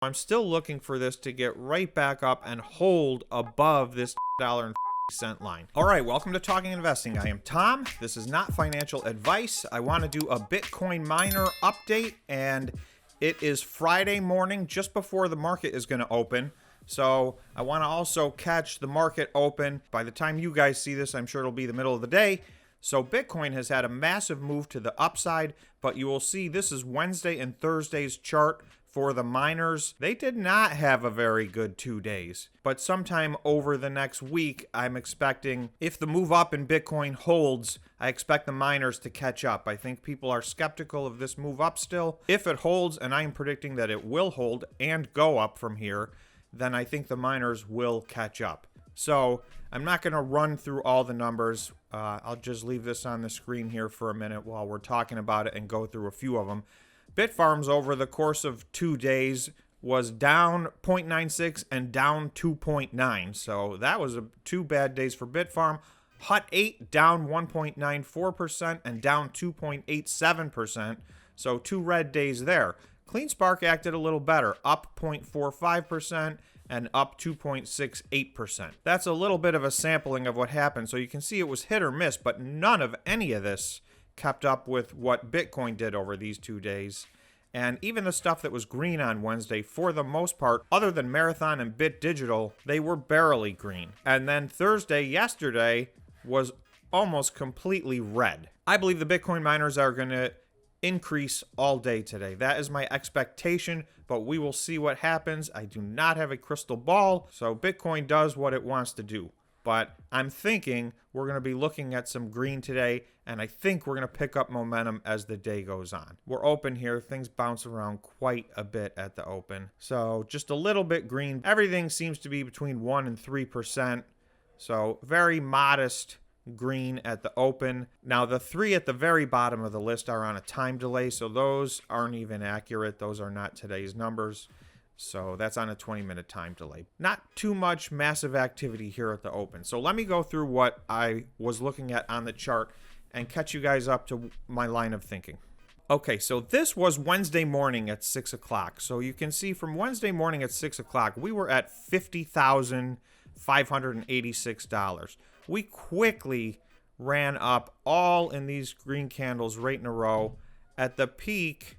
I'm still looking for this to get right back up and hold above this $1.50 line. All right, welcome to Talking Investing. I am Tom. This is not financial advice. I want to do a Bitcoin miner update, and it is Friday morning just before the market is going to open. So I want to also catch the market open. By the time you guys see this, I'm sure it'll be the middle of the day. So Bitcoin has had a massive move to the upside, but you will see this is Wednesday and Thursday's chart for the miners. They did not have a very good 2 days, but sometime over the next week, I'm expecting, if the move up in Bitcoin holds, I expect the miners to catch up. I think people are skeptical of this move up still. If it holds, and I am predicting that it will hold and go up from here, then I think the miners will catch up. So I'm not going to run through all the numbers. I'll just leave this on the screen here for a minute while we're talking about it and go through a few of them. Bitfarms over the course of 2 days was down 0.96 and down 2.9. So that was 2 bad days for Bitfarm. HUT 8 down 1.94% and down 2.87%. So 2 red days there. CleanSpark acted a little better, up 0.45% and up 2.68%. That's a little bit of a sampling of what happened. So you can see it was hit or miss, but none of any of this kept up with what Bitcoin did over these 2 days. And even the stuff that was green on Wednesday, for the most part, other than Marathon and Bit Digital, they were barely green. And then Thursday, yesterday, was almost completely red. I believe the Bitcoin miners are going to increase all day today. That is my expectation, but we will see what happens. I do not have a crystal ball, so Bitcoin does what it wants to do. But I'm thinking we're going to be looking at some green today, and I think we're going to pick up momentum as the day goes on. We're open here. Things bounce around quite a bit at the open. So just a little bit green. Everything seems to be between 1% and 3%. So very modest green at the open. Now the 3 at the very bottom of the list are on a time delay, so those aren't even accurate. Those are not today's numbers. So that's on a 20-minute time delay. Not too much massive activity here at the open. So let me go through what I was looking at on the chart and catch you guys up to my line of thinking. Okay, so this was Wednesday morning at 6 o'clock. So you can see from Wednesday morning at 6 o'clock, we were at $50,586. We quickly ran up all in these green candles right in a row. At the peak,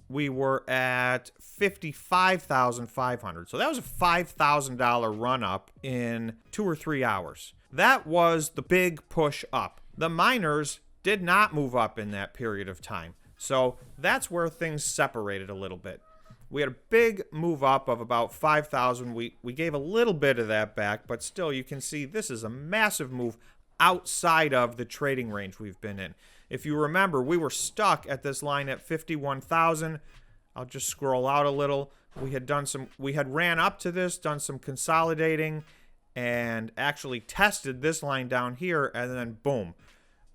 we were at $55,500. So that was a $5,000 run up in 2 or 3 hours. That was the big push up. The miners did not move up in that period of time. So that's where things separated a little bit. We had a big move up of about 5,000. We gave a little bit of that back, but still you can see this is a massive move outside of the trading range we've been in. If you remember, we were stuck at this line at 51,000. I'll just scroll out a little. We had ran up to this, done some consolidating, and actually tested this line down here, and then boom,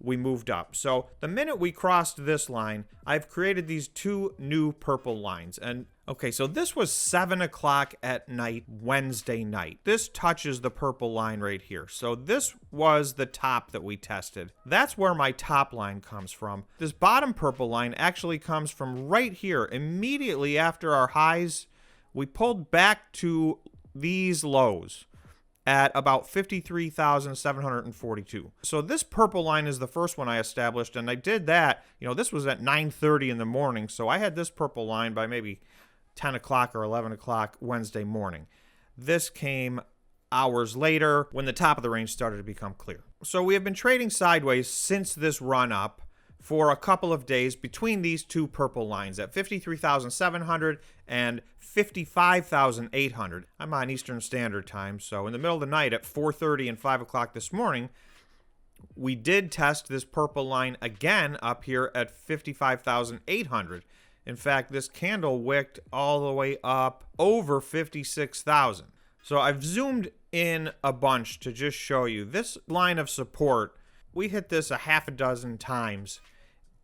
we moved up. So the minute we crossed this line, I've created these 2 new purple lines. And okay, so this was 7 o'clock at night, Wednesday night. This touches the purple line right here. So this was the top that we tested. That's where my top line comes from. This bottom purple line actually comes from right here. Immediately after our highs, we pulled back to these lows at about 53,742. So this purple line is the first one I established, and I did that, this was at 9:30 in the morning, so I had this purple line by maybe 10 o'clock or 11 o'clock Wednesday morning. This came hours later when the top of the range started to become clear. So we have been trading sideways since this run up for a couple of days between these 2 purple lines at 53,700 and 55,800. I'm on Eastern Standard Time, so in the middle of the night at 4:30 and 5 o'clock this morning, we did test this purple line again up here at 55,800. In fact, this candle wicked all the way up over 56,000. So I've zoomed in a bunch to just show you this line of support. We hit this a half a dozen times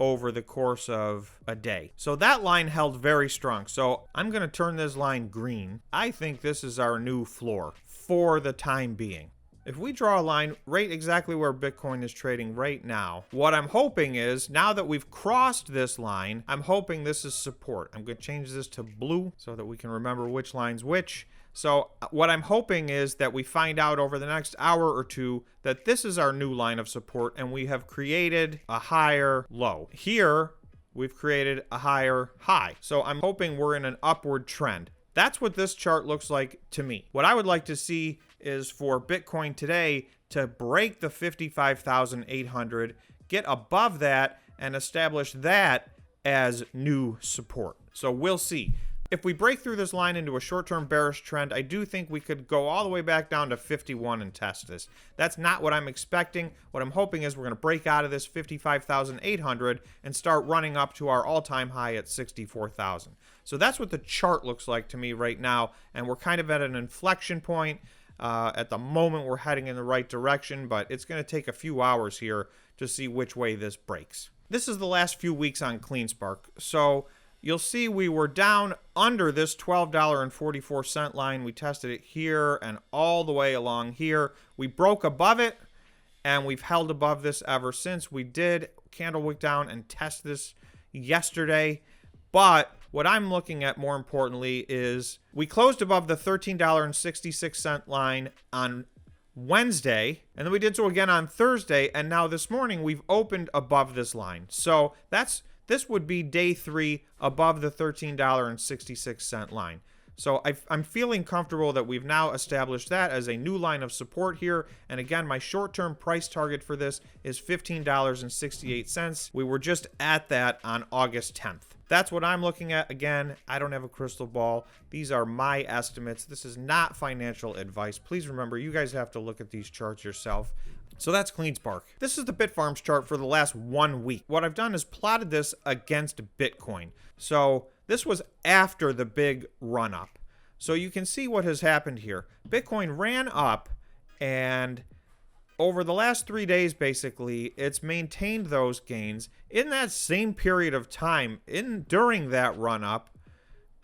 over the course of a day. So that line held very strong. So I'm going to turn this line green. I think this is our new floor for the time being. If we draw a line right exactly where Bitcoin is trading right now, what I'm hoping is, now that we've crossed this line, I'm hoping this is support. I'm going to change this to blue so that we can remember which line's which. So what I'm hoping is that we find out over the next hour or two that this is our new line of support and we have created a higher low. Here, we've created a higher high. So I'm hoping we're in an upward trend. That's what this chart looks like to me. What I would like to see is for Bitcoin today to break the 55,800, get above that, and establish that as new support. So we'll see. If we break through this line into a short-term bearish trend, I do think we could go all the way back down to 51 and test this. That's not what I'm expecting. What I'm hoping is we're going to break out of this 55,800 and start running up to our all-time high at 64,000. So that's what the chart looks like to me right now, and we're kind of at an inflection point. At the moment, we're heading in the right direction, but it's going to take a few hours here to see which way this breaks. This is the last few weeks on CleanSpark. So you'll see we were down under this $12.44 line. We tested it here and all the way along here. We broke above it, and we've held above this ever since. We did candle wick down and test this yesterday. But what I'm looking at more importantly is we closed above the $13.66 line on Wednesday, and then we did so again on Thursday, and now this morning we've opened above this line. So this would be day 3 above the $13.66 line. So I'm feeling comfortable that we've now established that as a new line of support here. And again, my short-term price target for this is $15.68. We were just at that on August 10th. That's what I'm looking at. Again, I don't have a crystal ball. These are my estimates. This is not financial advice. Please remember, you guys have to look at these charts yourself. So that's CleanSpark. This is the Bitfarms chart for the last 1 week. What I've done is plotted this against Bitcoin. So this was after the big run up. So you can see what has happened here. Bitcoin ran up, and over the last 3 days, basically, it's maintained those gains. In that same period of time, during that run up,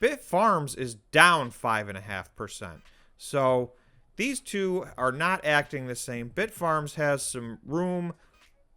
Bitfarms is down 5.5%. So these two are not acting the same. Bitfarms has some room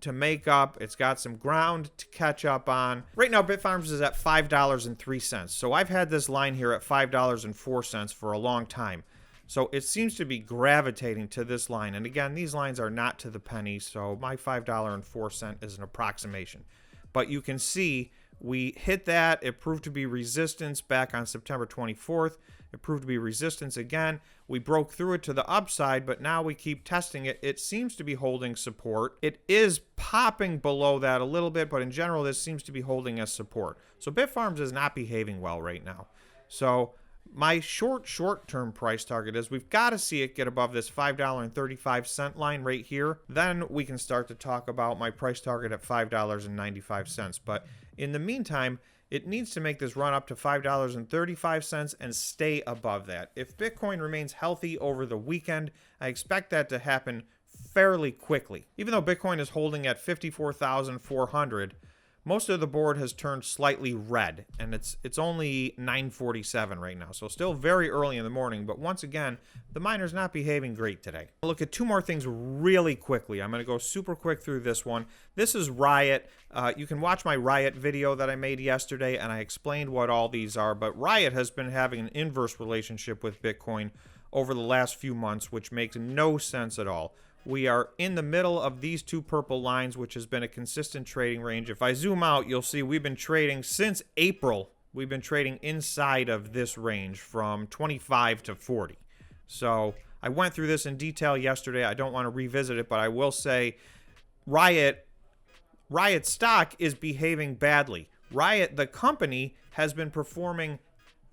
to make up. It's got some ground to catch up on. Right now, Bitfarms is at $5.03. So I've had this line here at $5.04 for a long time. So it seems to be gravitating to this line. And again, these lines are not to the penny, so my $5.04 is an approximation. But you can see we hit that. It proved to be resistance back on September 24th. It proved to be resistance again. We broke through it to the upside, but now we keep testing it. It seems to be holding support. It is popping below that a little bit, but in general, this seems to be holding as support. So Bitfarms is not behaving well right now. So my short-term price target is we've got to see it get above this $5.35 line right here. Then we can start to talk about my price target at $5.95. But in the meantime, it needs to make this run up to $5.35 and stay above that. If Bitcoin remains healthy over the weekend, I expect that to happen fairly quickly. Even though Bitcoin is holding at 54,400, most of the board has turned slightly red, and it's only 9:47 right now, so still very early in the morning. But once again, the miner's not behaving great today. I'll look at two more things really quickly. I'm going to go super quick through this one. This is Riot. You can watch my Riot video that I made yesterday, and I explained what all these are. But Riot has been having an inverse relationship with Bitcoin over the last few months, which makes no sense at all. We are in the middle of these two purple lines, which has been a consistent trading range. If I zoom out, you'll see we've been trading since April. We've been trading inside of this range from 25 to 40. So I went through this in detail yesterday. I don't want to revisit it, but I will say Riot stock is behaving badly. Riot, the company, has been performing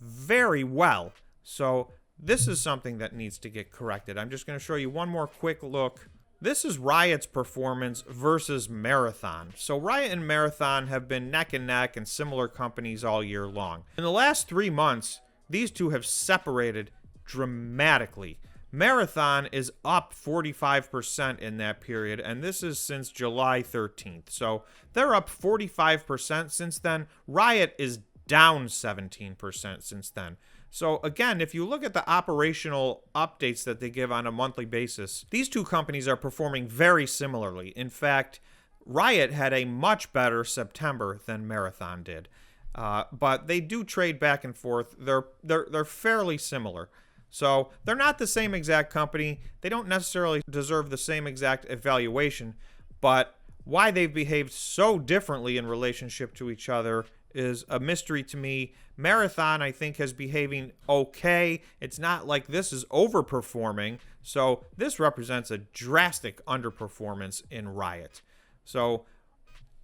very well. So this is something that needs to get corrected. I'm just going to show you one more quick look. This is Riot's performance versus Marathon. So Riot and Marathon have been neck and neck and similar companies all year long. In the last 3 months, these two have separated dramatically. Marathon is up 45% in that period, and this is since July 13th. So they're up 45% since then. Riot is down 17% since then. So again, if you look at the operational updates that they give on a monthly basis, these two companies are performing very similarly. In fact, Riot had a much better September than Marathon did. But they do trade back and forth. They're fairly similar. So they're not the same exact company. They don't necessarily deserve the same exact evaluation, but why they've behaved so differently in relationship to each other is a mystery to me. Marathon, I think, is behaving okay. It's not like this is overperforming. So this represents a drastic underperformance in Riot. So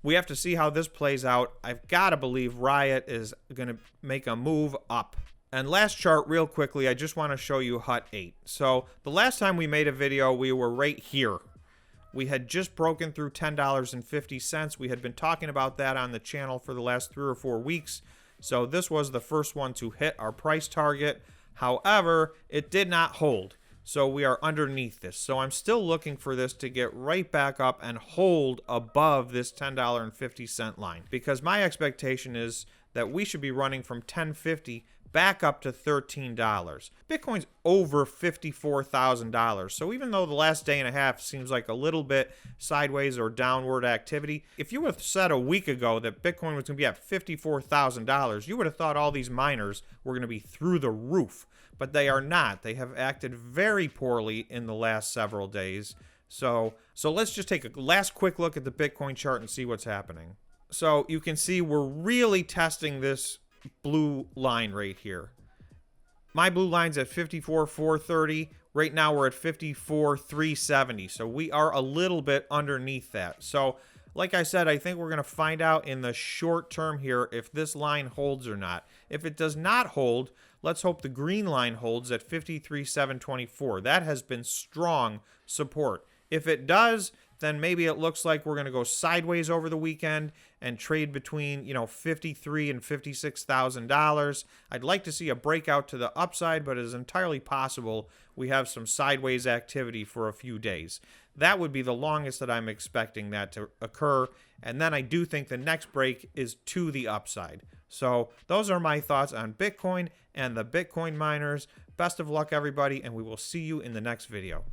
we have to see how this plays out. I've got to believe Riot is going to make a move up. And last chart, real quickly, I just want to show you HUT 8. So the last time we made a video, we were right here. We had just broken through $10.50. We had been talking about that on the channel for the last 3 or 4 weeks. So this was the first one to hit our price target. However, it did not hold. So we are underneath this. So I'm still looking for this to get right back up and hold above this $10.50 line. Because my expectation is that we should be running from $10.50 back up to $13. Bitcoin's over $54,000. So even though the last day and a half seems like a little bit sideways or downward activity, if you would have said a week ago that Bitcoin was going to be at $54,000, you would have thought all these miners were going to be through the roof. But they are not. They have acted very poorly in the last several days. So let's just take a last quick look at the Bitcoin chart and see what's happening. So you can see we're really testing this blue line right here. My blue line's at 54,430. Right now we're at 54,370. So we are a little bit underneath that. So like I said, I think we're going to find out in the short term here if this line holds or not. If it does not hold, let's hope the green line holds at 53,724. That has been strong support. If it does, then maybe it looks like we're going to go sideways over the weekend and trade between, $53,000 and $56,000. I'd like to see a breakout to the upside, but it is entirely possible we have some sideways activity for a few days. That would be the longest that I'm expecting that to occur. And then I do think the next break is to the upside. So those are my thoughts on Bitcoin and the Bitcoin miners. Best of luck, everybody, and we will see you in the next video.